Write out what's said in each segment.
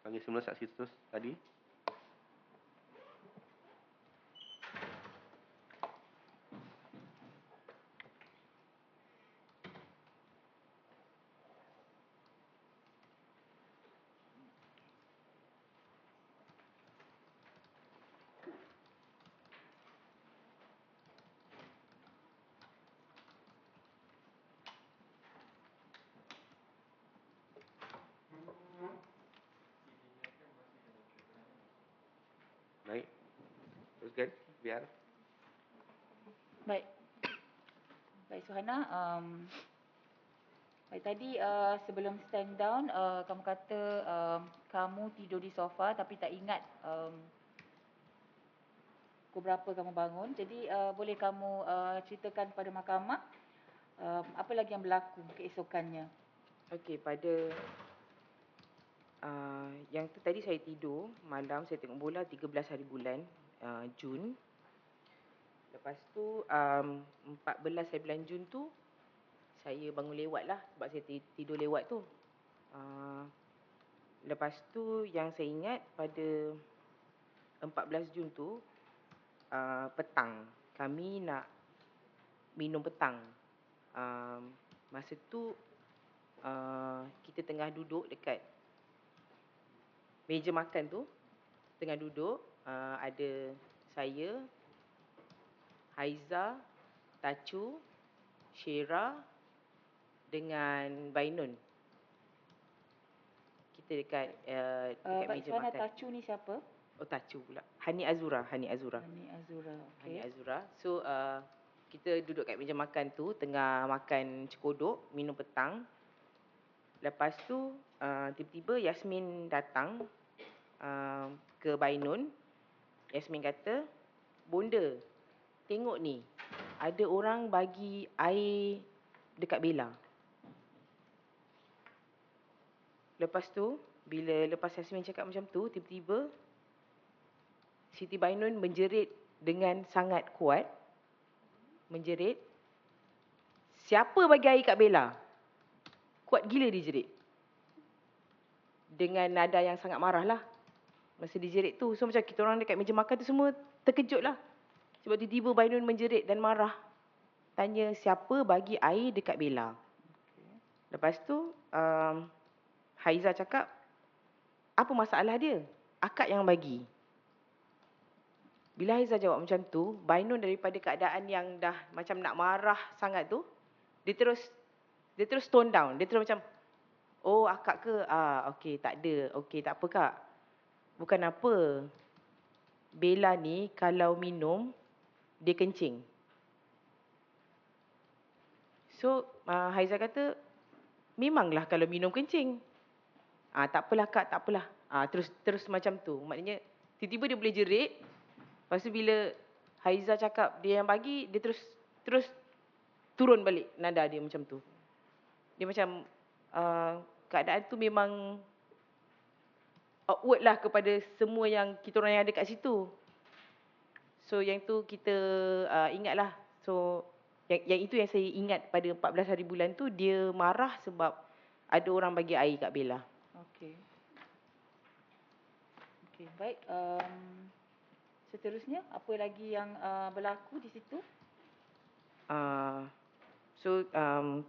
Panggil semula saksi terus tadi. Baik. Teruskan, biar. Baik. Baik, Suhana. Baik, tadi sebelum stand down, kamu kata kamu tidur di sofa tapi tak ingat pukul berapa kamu bangun. Jadi boleh kamu ceritakan kepada mahkamah apa lagi yang berlaku keesokannya? Okey, pada yang tu tadi saya tidur malam, saya tengok bola 13 hari bulan Jun. Lepas tu 14 hari bulan Jun tu saya bangun lewat lah sebab saya tidur lewat tu. Lepas tu yang saya ingat pada 14 Jun tu petang kami nak minum petang. Masa tu kita tengah duduk dekat meja makan tu, tengah duduk, ada saya, Haiza, Tachu, Syera dengan Bainun. Kita dekat Baik, meja Suhana, makan. Tachu ni siapa? Oh, Tachu pula. Hani Azura. Hani Azura, okey. Hani Azura. So kita duduk kat meja makan tu, tengah makan cekodok, minum petang. Lepas tu tiba-tiba Yasmin datang ke Bainun. Yasmin kata, "Bonda, tengok ni, ada orang bagi air dekat Bella." Lepas tu, lepas Yasmin cakap macam tu, tiba-tiba Siti Bainun menjerit dengan sangat kuat. Menjerit, "Siapa bagi air kat Bella?" Kuat gila dia jerit. Dengan nada yang sangat marah lah. Masa dia jerit tu, so macam kita orang dekat meja makan tu semua terkejut lah. Sebab tiba-tiba Bainun menjerit dan marah. Tanya siapa bagi air dekat Bella. Lepas tu Haiza cakap, "Apa masalah dia? Akak yang bagi." Bila Haiza jawab macam tu, Bainun daripada keadaan yang dah macam nak marah sangat tu, dia terus tone down. Dia terus macam, "Oh, akak ke? Okey, tak ada. Okey, tak apa kak. Bukan apa. Bella ni kalau minum, dia kencing." So, Haiza kata, "Memanglah kalau minum kencing." "Tak apalah kak, tak apalah." Terus macam tu. Maknanya tiba-tiba dia boleh jerit. Lepas tu bila Haiza cakap dia yang bagi, dia terus turun balik nada dia macam tu. Dia macam keadaan tu memang awkward lah kepada semua yang kita orang yang ada kat situ. So yang tu kita ingat lah. So yang itu yang saya ingat pada 14 hari bulan tu, dia marah sebab ada orang bagi air kat Bella. Okey. Okey, baik. Seterusnya, apa lagi yang berlaku di situ? So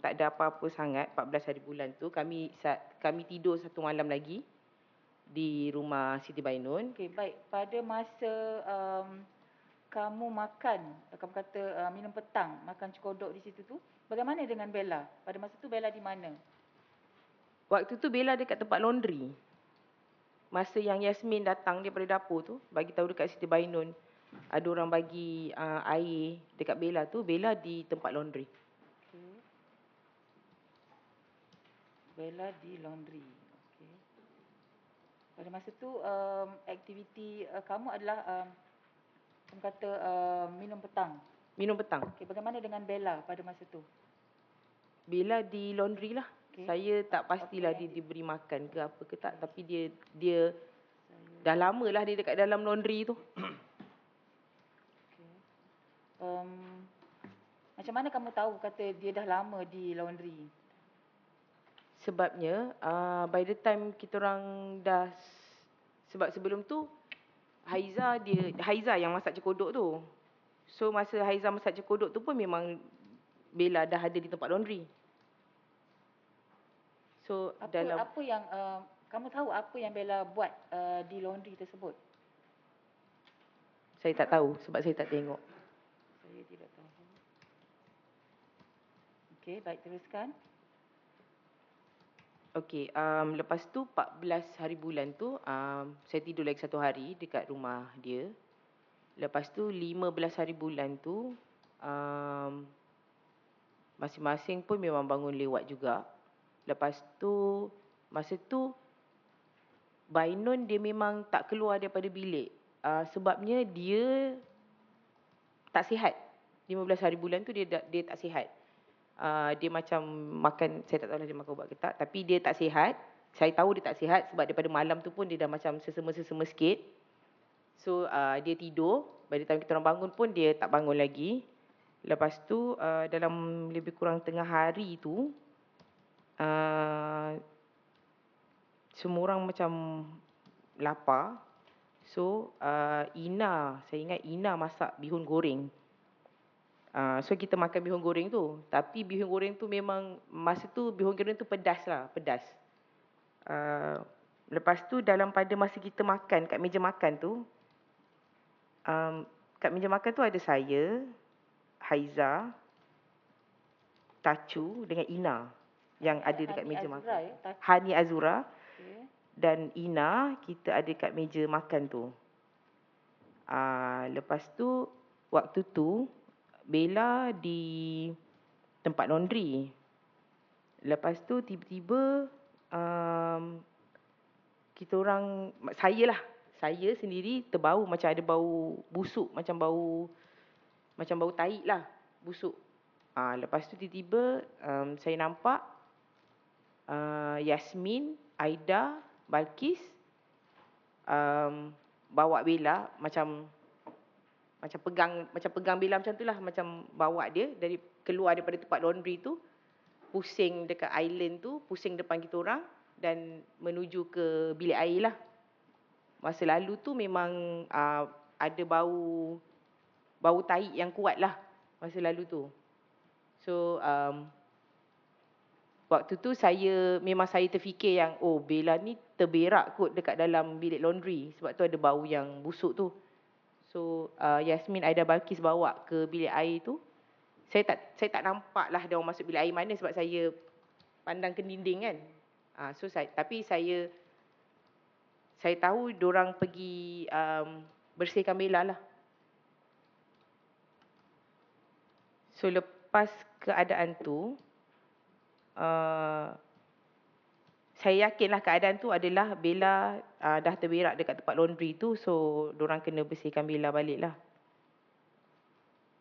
tak ada apa-apa sangat 14 hari bulan tu. Kami tidur satu malam lagi di rumah Siti Bainun. Okey, baik. Pada masa kamu makan, kamu kata minum petang, makan cekodok di situ tu, bagaimana dengan Bella? Pada masa tu Bella di mana? Waktu tu Bella dekat tempat laundry. Masa yang Yasmin datang daripada dapur tu, bagi tahu dekat Siti Bainun, ada orang bagi air dekat Bella tu, Bella di tempat laundry. Okey. Bella di laundry. Okey. Pada masa tu aktiviti kamu adalah kamu kata minum petang. Minum petang. Okey, bagaimana dengan Bella pada masa tu? Bella di laundry lah. Okey. Saya tak pastilah dia diberi makan ke apa ke tak, tapi dia dah lama lah dia dekat dalam laundry tu. Okey. Macam mana kamu tahu kata dia dah lama di laundry? Sebabnya by the time kita orang dah Sebab sebelum tu Haiza yang masak cekodok tu. So masa Haiza masak cekodok tu pun memang Bella dah ada di tempat laundry. So Apa yang kamu tahu apa yang Bella buat di laundry tersebut? saya tak tahu sebab saya tak tengok. Saya tidak tahu. Okey, baik, teruskan. Okey, lepas tu 14 hari bulan tu saya tidur lagi 1 hari dekat rumah dia. Lepas tu 15 hari bulan tu masing-masing pun memang bangun lewat juga. Lepas tu masa tu Bainun dia memang tak keluar daripada bilik. Sebabnya dia tak sihat. 15 hari bulan tu dia tak sihat. Dia macam makan, saya tak tahu lah dia makan ubat ke tak, tapi dia tak sihat. Saya tahu dia tak sihat sebab daripada malam tu pun dia dah macam sesema-sesema sikit. So dia tidur, by the time kita orang bangun pun dia tak bangun lagi. Lepas tu dalam lebih kurang tengah hari tu semua orang macam lapar. So Ina, saya ingat Ina masak bihun goreng. So kita makan bihun goreng tu. Tapi bihun goreng tu memang masa tu bihun goreng tu pedas lah, pedas. Lepas tu dalam pada masa kita makan kat meja makan tu, kat meja makan tu ada saya, Haiza, Tachu dengan Ina yang ada dekat Hani meja Azura, makan. ya? Tachu. Hani Azura Okey. dan Ina, kita ada kat meja makan tu. Lepas tu waktu tu Bella di tempat laundry. Lepas tu tiba-tiba kita orang, saya sendiri terbau macam ada bau busuk, macam bau tahi lah, busuk. Lepas tu tiba-tiba saya nampak Yasmin, Aida, Balkis bawa Bella macam pegang Bella macam tu lah, macam bawa dia keluar daripada tempat laundry tu, pusing dekat island tu, pusing depan kita orang dan menuju ke bilik air lah. Masa lalu tu memang ada bau tahi yang kuat lah masa lalu tu. So waktu tu memang saya terfikir yang Bella ni terberak kot dekat dalam bilik laundry sebab tu ada bau yang busuk tu. So Yasmin, Aida, Balkis bawa ke bilik air tu. Saya tak nampak lah dia orang masuk bilik air mana sebab saya pandang ke dinding kan. Tapi saya tahu diorang pergi bersihkan Bella lah. So lepas keadaan tu saya yakinlah keadaan tu adalah Bella dah terberak dekat tempat laundry tu, so diorang kena bersihkan Bella balik lah.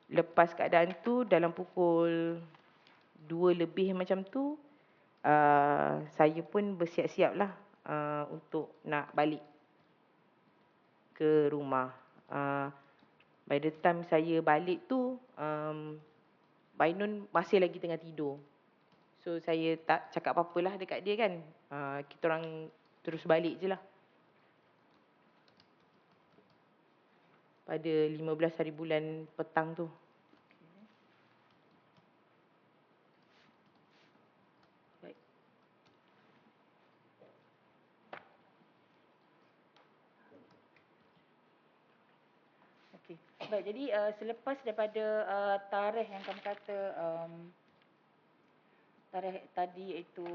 Lepas keadaan tu dalam pukul 2 lebih macam tu saya pun bersiap-siap lah untuk nak balik ke rumah. By the time saya balik tu Bainun masih lagi tengah tidur. So saya tak cakap apa-apa lah dekat dia kan. Kita orang terus balik je lah. Pada 15 hari bulan petang tu. Baik. Okey. Baik, jadi selepas daripada tarikh yang kamu kata tarikh tadi iaitu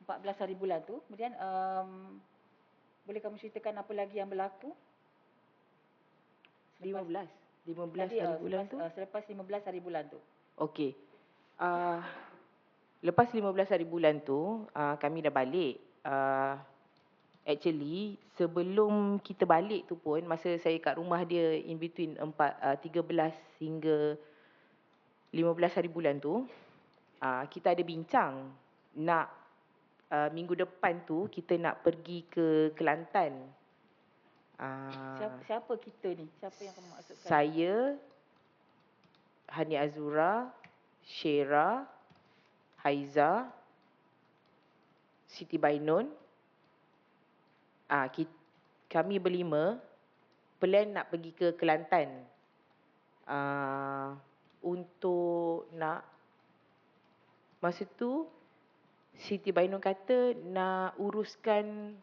14 hari bulan tu, kemudian boleh kamu ceritakan apa lagi yang berlaku? 15 Tadi, hari bulan tu. selepas 15 hari bulan tu. Okey. Lepas 15 hari bulan tu kami dah balik. Actually sebelum kita balik tu pun masa saya kat rumah dia in between 13 hingga 15 hari bulan tu kita ada bincang nak minggu depan tu kita nak pergi ke Kelantan. Siapa kita ni? Siapa yang kamu maksudkan? Saya, Hani Azura, Syera, Haiza, Siti Bainun, kami berlima plan nak pergi ke Kelantan untuk nak, masa tu Siti Bainun kata nak uruskan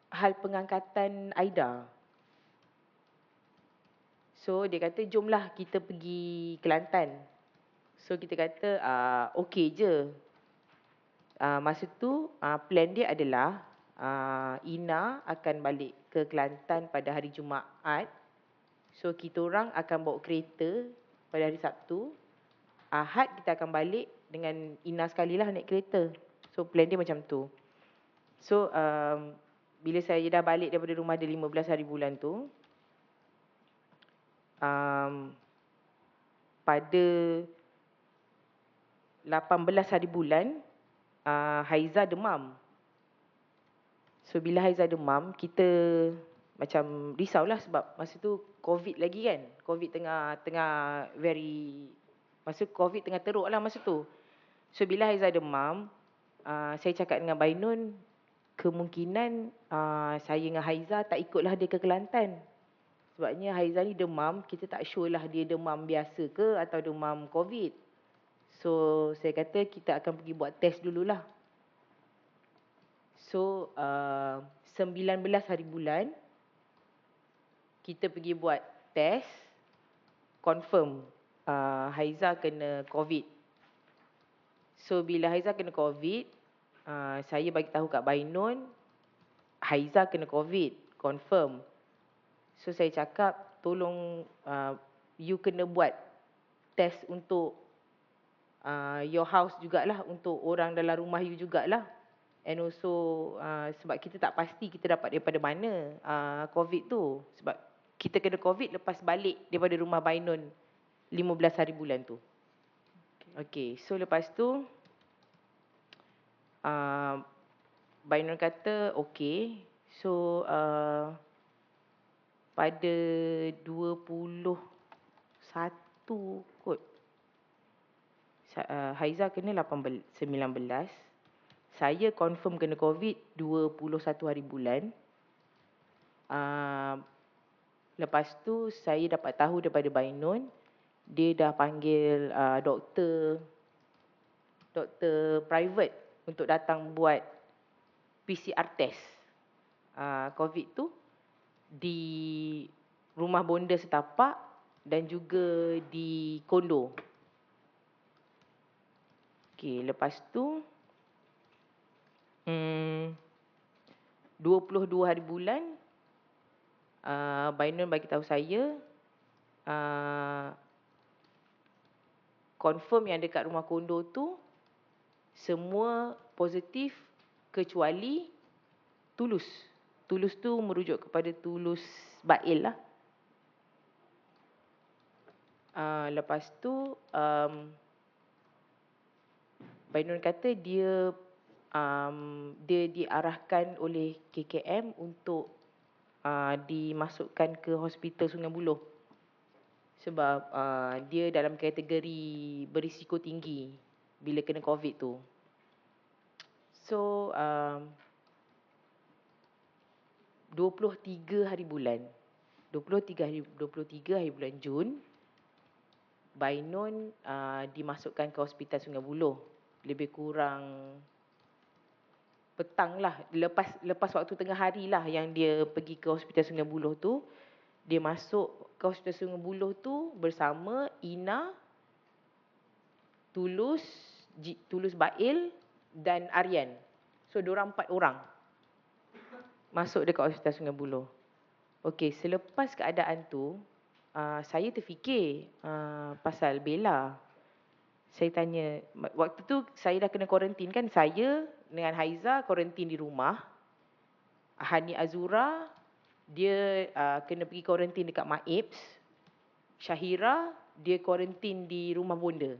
hal pengangkatan Aida. So dia kata jomlah kita pergi Kelantan. So kita kata okey je. Masa tu plan dia adalah Ina akan balik ke Kelantan pada hari Jumaat. So kita orang akan bawa kereta pada hari Sabtu. Ahad kita akan balik dengan Ina sekali lah naik kereta. So plan dia macam tu. So bila saya dah balik daripada rumah dia 15 hari bulan tu, pada 18 hari bulan Haiza demam. So bila Haiza demam, kita macam risaulah sebab masa tu COVID lagi kan. COVID tengah masa COVID tengah teruk lah masa tu. So bila Haiza demam, saya cakap dengan Bainun, kemungkinan saya dengan Haiza tak ikutlah dia ke Kelantan. Sebabnya Haiza ni demam, kita tak sure lah dia demam biasa ke atau demam COVID. So saya kata kita akan pergi buat test dululah. So 19 hari bulan kita pergi buat test, confirm Haiza kena COVID. So bila Haiza kena COVID, saya bagi tahu kat Bainun, Haiza kena COVID, confirm. So saya cakap tolong you kena buat test untuk your house jugalah, untuk orang dalam rumah you jugalah. And also sebab kita tak pasti kita dapat daripada mana COVID tu. Sebab kita kena COVID lepas balik daripada rumah Bainun 15 hari bulan tu. Okay, so lepas tu Bainun kata okay. So pada 21 kot, Haiza kena 19. Saya confirm kena COVID 21 hari bulan. Lepas tu saya dapat tahu daripada Bainun, dia dah panggil doktor private untuk datang buat PCR test COVID tu di rumah bonda setapak dan juga di kondo. Okey, lepas tu 22 hari bulan Bainun bagi tahu saya confirm yang dekat rumah kondo tu semua positif kecuali Tulus. Tulus tu merujuk kepada Tulus Bail lah. Lepas tu Bainun kata dia diarahkan oleh KKM untuk dimasukkan ke hospital Sungai Buloh. Sebab dia dalam kategori berisiko tinggi bila kena COVID tu. So 23 hari bulan Jun, Bainun dimasukkan ke hospital Sungai Buloh. Lebih kurang petang lah, lepas waktu tengah hari lah yang dia pergi ke hospital Sungai Buloh tu. Dia masuk ke hospital Sungai Buloh tu bersama Ina, Tulus Bail dan Aryan. So diorang 4 orang masuk dekat hospital Sungai Buloh. Okey, selepas keadaan tu saya terfikir pasal Bella. Saya tanya, waktu tu saya dah kena kuarantin kan, saya dengan Haiza kuarantin di rumah. Hani Azura dia kena pergi kuarantin dekat Maibs. Syahira dia kuarantin di rumah bonda.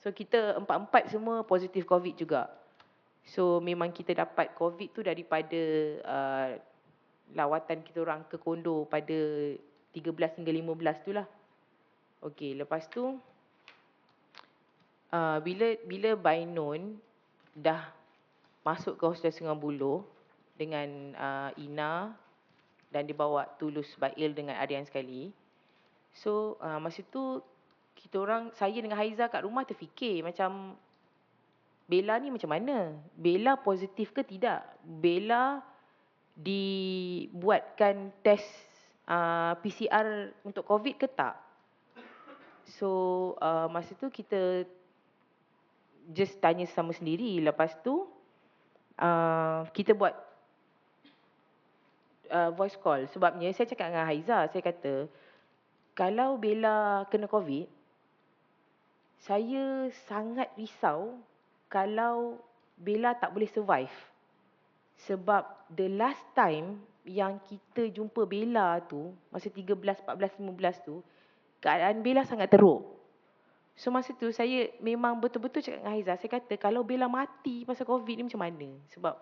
So kita empat-empat semua positif COVID juga. So memang kita dapat COVID tu daripada lawatan kita orang ke kondo pada 13 hingga 15 tu lah. Okey, lepas tu bila Bainun dah masuk ke Hostel Sungai Buloh dengan Ina dan dibawa Tulus Bail dengan Aryan sekali. So masa tu kita orang, saya dengan Haiza kat rumah terfikir macam Bella ni macam mana? Bella positif ke tidak? Bella dibuatkan test PCR untuk COVID ke tak? So masa tu kita just tanya sama sendiri. Lepas tu kita buat voice call. Sebabnya saya cakap dengan Haiza, saya kata kalau Bella kena COVID, saya sangat risau kalau Bella tak boleh survive. Sebab the last time yang kita jumpa Bella tu, masa 13, 14, 15 tu, keadaan Bella sangat teruk. So masa tu saya memang betul-betul cakap dengan Haiza, saya kata kalau Bella mati pasal COVID ni macam mana? Sebab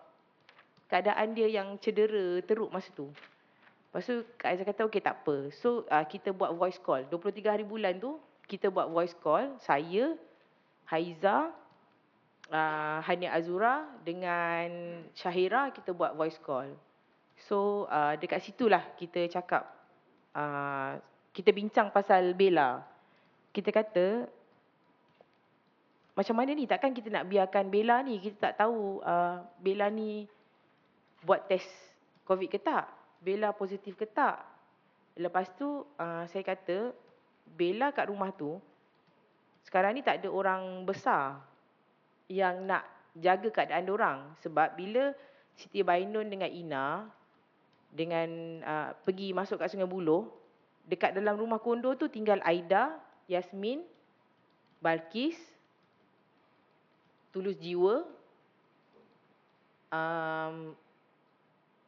keadaan dia yang cedera, teruk masa tu. Lepas tu Kak Haiza kata okey tak apa. So kita buat voice call. 23 hari bulan tu kita buat voice call. Saya, Haiza, Hania Azura dengan Syahira kita buat voice call. So dekat situlah kita cakap, kita bincang pasal Bella. Kita kata macam mana ni, takkan kita nak biarkan Bella ni, kita tak tahu Bella ni buat test COVID ke tak, Bella positif ke tak. Lepas tu saya kata Bella kat rumah tu sekarang ni tak ada orang besar yang nak jaga keadaan dorang. Sebab bila Siti Bainun dengan Ina dengan pergi masuk kat Sungai Buloh, dekat dalam rumah kondo tu tinggal Aida, Yasmin, Balkis, Tulus Jiwa,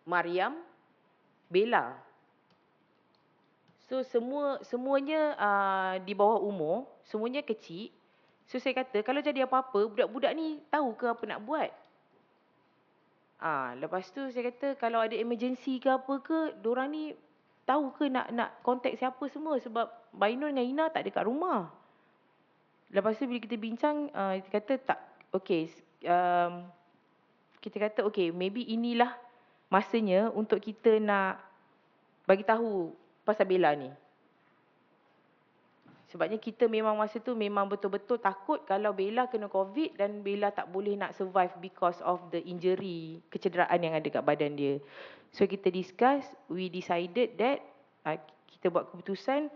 Mariam, Bella. So semuanya di bawah umur, semuanya kecil. So saya kata kalau jadi apa-apa, budak-budak ni tahu ke apa nak buat? Lepas tu saya kata kalau ada emergency ke apa ke, dorang ni tahu ke nak contact siapa semua, sebab Bainun dengan Ina tak ada kat rumah. Lepas tu bila kita bincang, kita kata tak, okey, kita kata okey, maybe inilah masanya untuk kita nak bagi tahu pasal Bella ni. Sebabnya kita memang masa tu memang betul-betul takut kalau Bella kena COVID dan Bella tak boleh nak survive because of the injury, kecederaan yang ada kat badan dia. So kita discuss, we decided that kita buat keputusan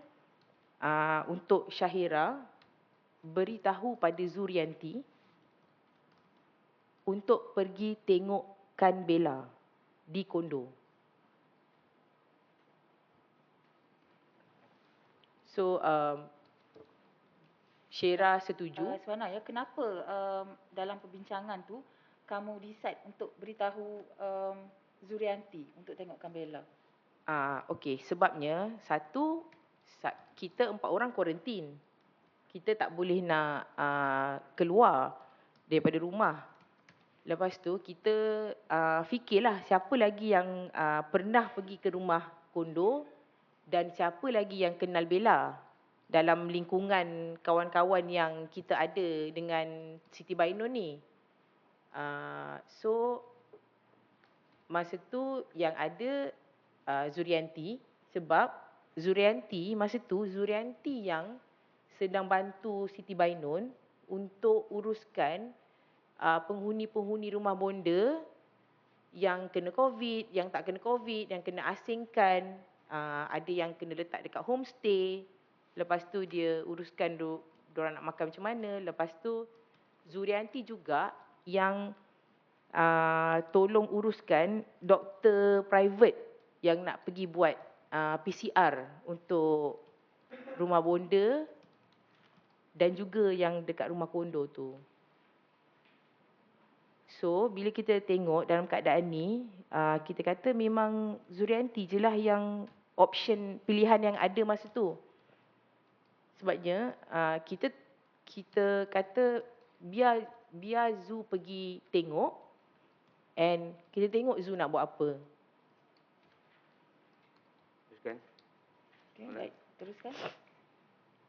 untuk Syahira beritahu pada Zurianti untuk pergi tengokkan Bella di kondo. So Syera setuju. Suana, ya, kenapa dalam perbincangan tu kamu decide untuk beritahu Zurianti untuk tengokkan Bella? Okey, sebabnya satu, kita 4 orang kuarantin. Kita tak boleh nak keluar daripada rumah. Lepas tu kita fikirlah siapa lagi yang pernah pergi ke rumah kondo dan siapa lagi yang kenal Bella dalam lingkungan kawan-kawan yang kita ada dengan Siti Bainun ni. So masa tu yang ada Zurianti, sebab Zurianti masa tu Zurianti yang sedang bantu Siti Bainun untuk uruskan penghuni-penghuni rumah bonda yang kena COVID, yang tak kena COVID, yang kena asingkan, ada yang kena letak dekat homestay. Lepas tu dia uruskan diorang nak makan macam mana. Lepas tu Zurianti juga yang tolong uruskan doktor private yang nak pergi buat PCR untuk rumah bonda dan juga yang dekat rumah kondo tu. So bila kita tengok dalam keadaan ni, kita kata memang Zurianti je lah yang option pilihan yang ada masa tu. Sebabnya kita kata biar Zu pergi tengok and kita tengok Zu nak buat apa. Teruskan. Okay, baik. Teruskan.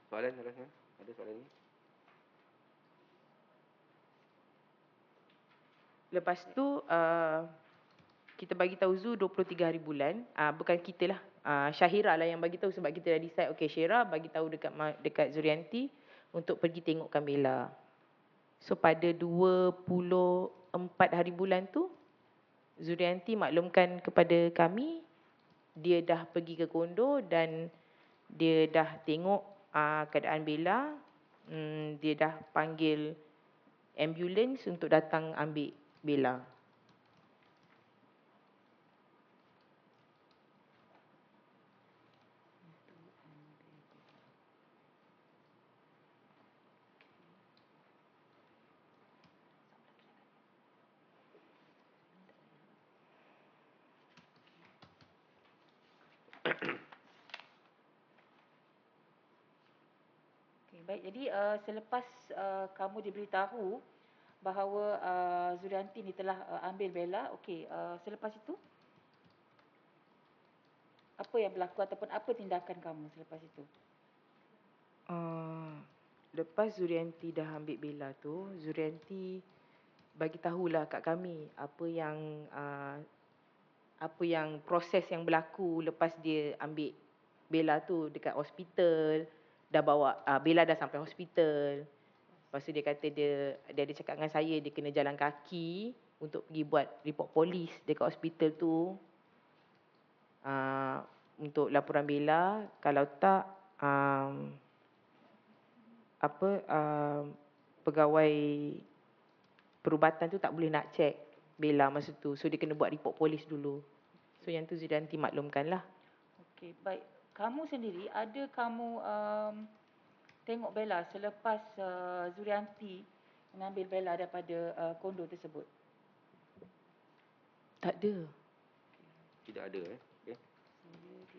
Soalan seterusnya. Ada soalan ni? Lepas tu kita bagi tahu Zu 23 hari bulan. Bukan kita lah. Syahira lah yang bagi tahu sebab kita dah decide okey Syahira bagi tahu dekat Zurianti untuk pergi tengokkan Bella. So pada 24 hari bulan tu Zurianti maklumkan kepada kami dia dah pergi ke kondo dan dia dah tengok keadaan Bella. Dia dah panggil ambulans untuk datang ambil Bella. Okay, baik. Jadi selepas kamu diberitahu bahawa Zurianti ni telah ambil Bella, okey, selepas itu apa yang berlaku ataupun apa tindakan kamu selepas itu? Lepas Zurianti dah ambil Bella tu, Zurianti bagi tahulah kat kami apa yang proses yang berlaku lepas dia ambil Bella tu dekat hospital. Dah bawa Bella dah sampai hospital. Lepas tu dia kata dia ada cakap dengan saya dia kena jalan kaki untuk pergi buat report polis dekat hospital tu. Untuk laporan Bella, kalau tak pegawai perubatan tu tak boleh nak check Bella masa tu. So dia kena buat report polis dulu. So yang tu Zurianti maklumkan lah. Okey, baik. Kamu sendiri, ada kamu tengok Bella selepas Zurianti mengambil Bella daripada kondo tersebut? Tak ada. Tidak ada okey.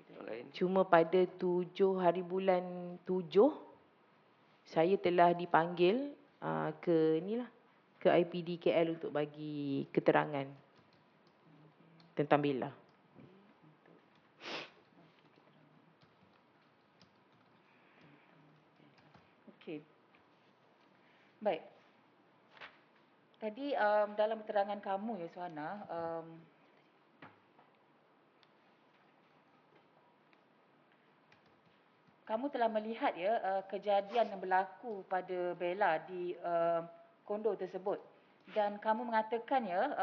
Yang lain. Cuma pada 7 hari bulan 7 saya telah dipanggil ke IPD KL untuk bagi keterangan tentang Bella. Okey. Baik. Tadi dalam keterangan kamu ya Suhana, kamu telah melihat ya kejadian yang berlaku pada Bella di kondo tersebut dan kamu mengatakan ya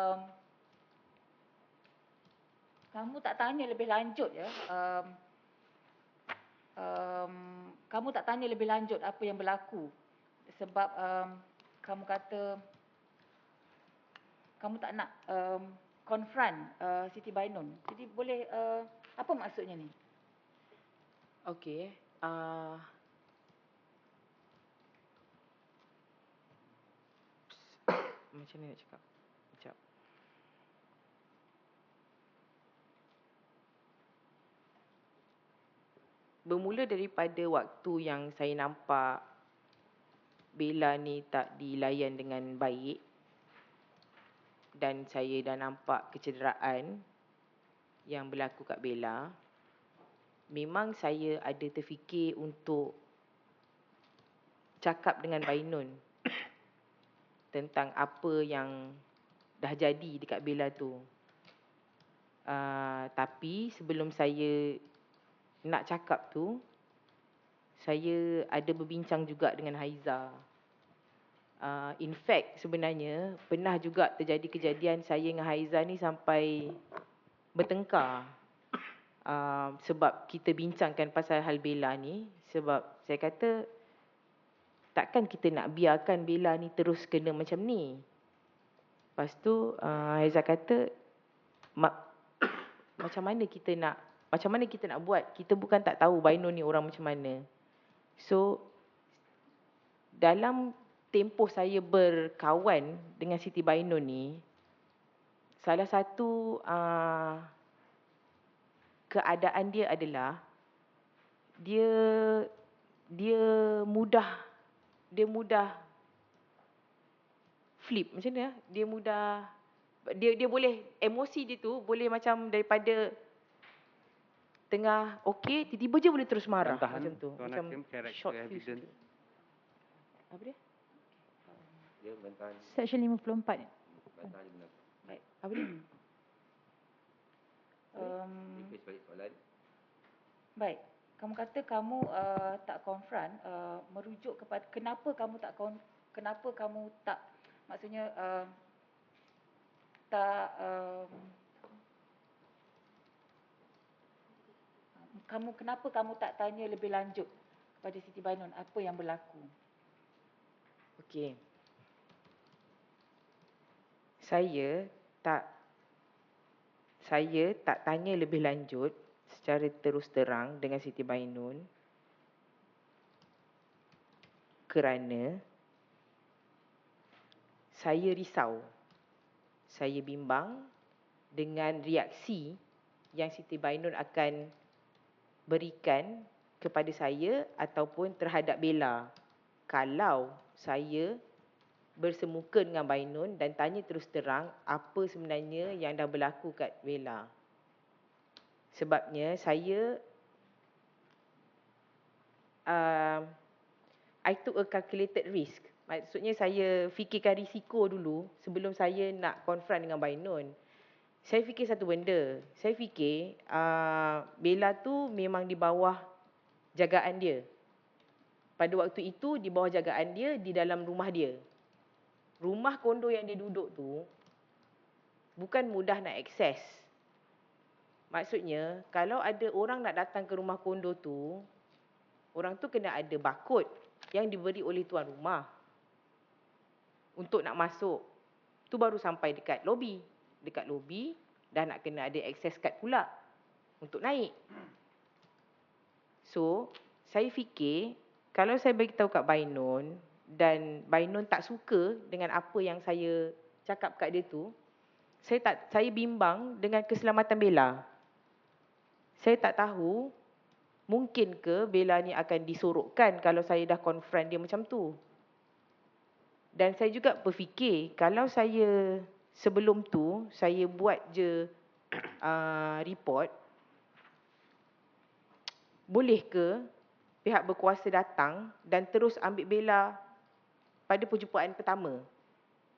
kamu tak tanya lebih lanjut ya kamu tak tanya lebih lanjut apa yang berlaku sebab kamu kata kamu tak nak confront Siti Bainun. Jadi boleh apa maksudnya ni? Okey. Macam ni nak cakap. Sekejap. Bermula daripada waktu yang saya nampak Bella ni tak dilayan dengan baik dan saya dah nampak kecederaan yang berlaku kat Bella, memang saya ada terfikir untuk cakap dengan Bainun tentang apa yang dah jadi dekat Bella tu. Tapi sebelum saya nak cakap tu, saya ada berbincang juga dengan Haiza. In fact sebenarnya pernah juga terjadi kejadian saya dengan Haiza ni sampai bertengkar. Sebab kita bincangkan pasal hal Bella ni. Sebab saya kata takkan kita nak biarkan Bella ni terus kena macam ni. Lepas tu Haiza kata macam mana kita nak buat? Kita bukan tak tahu Bainun ni orang macam mana. So dalam tempoh saya berkawan dengan Siti Bainun ni, salah satu keadaan dia adalah dia mudah flip macam mana? Dia boleh emosi dia tu boleh macam daripada tengah okey tiba-tiba je boleh terus marah macam tu. Tuan Macam Hakim, character short fuse evidence. tu. Apa dia? Dia bantahan Section 54. bantahan Boleh? Request balik soalan. Baik. Kamu kata kamu tak confront, merujuk kepada kenapa kamu tak maksudnya tak kenapa kamu tak tanya lebih lanjut kepada Siti Bainun apa yang berlaku? Okey. Saya tak tanya lebih lanjut secara terus terang dengan Siti Bainun kerana saya risau. Saya bimbang dengan reaksi yang Siti Bainun akan berikan kepada saya ataupun terhadap Bella kalau saya bersemuka dengan Bainun dan tanya terus terang apa sebenarnya yang dah berlaku kat Bella. Sebabnya saya I took a calculated risk. Maksudnya saya fikirkan risiko dulu sebelum saya nak confront dengan Bainun. Saya fikir satu benda. Saya fikir Bella tu memang di bawah jagaan dia. Pada waktu itu di bawah jagaan dia di dalam rumah dia. Rumah kondo yang dia duduk tu bukan mudah nak akses. Maksudnya kalau ada orang nak datang ke rumah kondo tu, orang tu kena ada barcode yang diberi oleh tuan rumah untuk nak masuk. Tu baru sampai dekat lobi. Dekat lobi dah nak kena ada access card pula untuk naik. So, saya fikir kalau saya beritahu kat Bainun dan Bainun tak suka dengan apa yang saya cakap kat dia tu, saya bimbang dengan keselamatan Bella. Saya tak tahu mungkin ke Bella ni akan disorokkan kalau saya dah confront dia macam tu. Dan saya juga berfikir kalau saya sebelum tu saya buat je report, boleh ke pihak berkuasa datang dan terus ambil Bella pada perjumpaan pertama?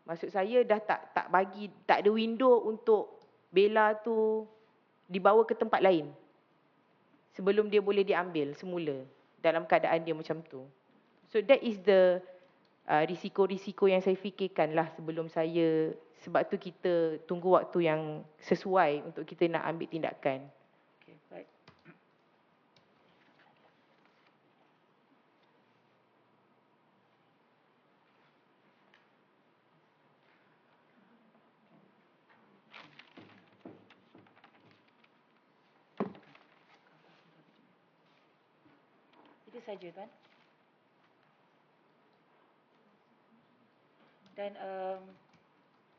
Maksud saya dah tak ada window untuk Bella tu dibawa ke tempat lain sebelum dia boleh diambil semula dalam keadaan dia macam tu. So that is the risiko-risiko yang saya fikirkan lah sebelum saya, sebab tu kita tunggu waktu yang sesuai untuk kita nak ambil tindakan. Okey, baik. Itu saja, Tuan. Dan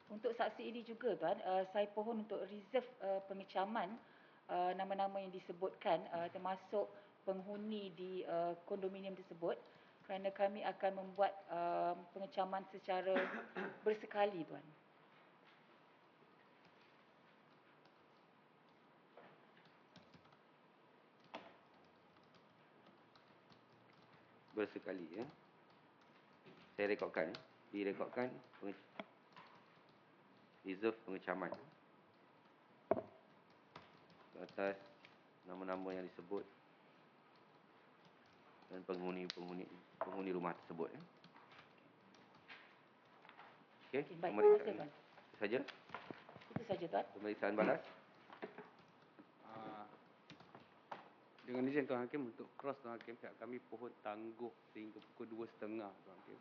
untuk saksi ini juga, Tuan, saya pohon untuk reserve pengecaman nama-nama yang disebutkan termasuk penghuni di kondominium tersebut kerana kami akan membuat pengecaman secara bersekali, Tuan. Bersekali ya. Saya rekodkan, direkodkan reserve pengecaman atas nama-nama yang disebut dan penghuni rumah tersebut ya. Okey, Okey, baik. Terima kasih, Tuan. Itu saja. Itu saja, Tuan. Pemeriksaan balas. Dengan izin Tuan Hakim, untuk cross Tuan Hakim, pihak kami pohon tangguh sehingga pukul 2.30 Tuan Hakim.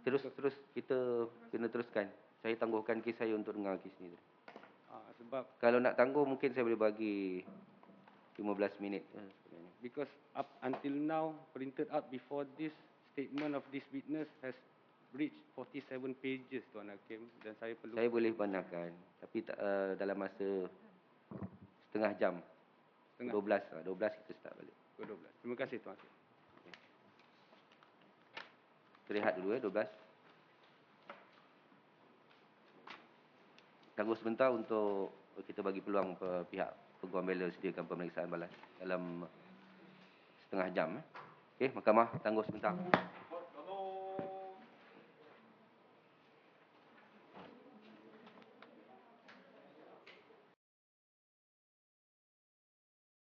Terus kita kena teruskan. Saya tangguhkan kes saya untuk dengar kes ni. Sebab kalau nak tangguh mungkin saya boleh bagi 15 minit sebenarnya. Because up until now, printed out before this, statement of this witness has reached 47 pages Tuan Hakim, dan saya perlu... Saya boleh benarkan, tapi dalam masa setengah jam. 12 kita start balik. 12. Terima kasih Tuan Hakim. Rehat dulu 12. Tunggu sebentar untuk kita bagi peluang pihak peguam bela sediakan pemeriksaan balas dalam setengah jam. Okey, mahkamah tunggu sebentar.